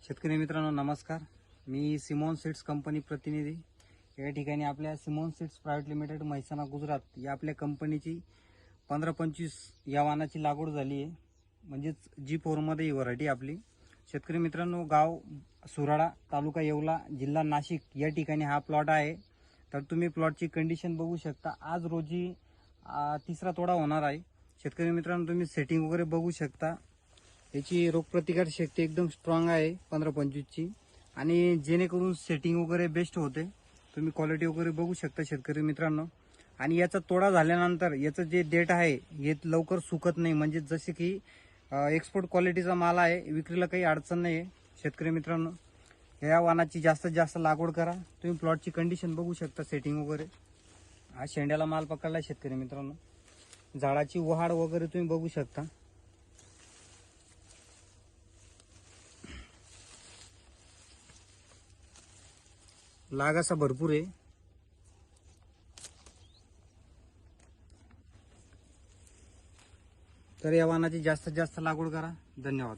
शेतकरी मित्रांनो नमस्कार. मी सिमोन सीड्स कंपनी प्रतिनिधी. या ठिकाणी आपल्या Simon seeds private limited Mehsana Gujarat या आपल्या कंपनीची 15-25 या वाहनाची लागवड झाली आहे. म्हणजेच G4 मध्ये ही व्हरायटी आपली. शेतकरी मित्रांनो, गाव सुराडा, तालुका येवला, जिल्हा नाशिक या ठिकाणी हा प्लॉट आहे. तर तुम्ही प्लॉटची कंडिशन बघू शकता. आज रोजी तिसरा तोडा होणार आहे. शेतकरी मित्रांनो, तुम्ही सेटिंग वगैरे बघू शकता. याची रोगप्रतिकार शक्ती एकदम स्ट्रॉंग आहे 15-25 ची, आणि जेणेकरून सेटिंग वगैरे बेस्ट होते. तुम्ही क्वालिटी वगैरे बघू शकता शेतकरी मित्रांनो. आणि याचा तोडा झाल्यानंतर याचं जे डेट आहे हे लवकर सुकत नाही. म्हणजे जसे की एक्सपोर्ट क्वालिटीचा माल आहे, विक्रीला काही अडचण नाही आहे. शेतकरी मित्रांनो, या वाहनाची जास्तीत जास्त लागवड करा. तुम्ही प्लॉटची कंडिशन बघू शकता, सेटिंग वगैरे. हा शेंड्याला माल पकडला शेतकरी मित्रांनो. झाडाची वहाड वगैरे तुम्ही बघू शकता. लाग असा भरपूर आहे. तर या वाहनाची जास्तीत जास्त लागवड करा. धन्यवाद.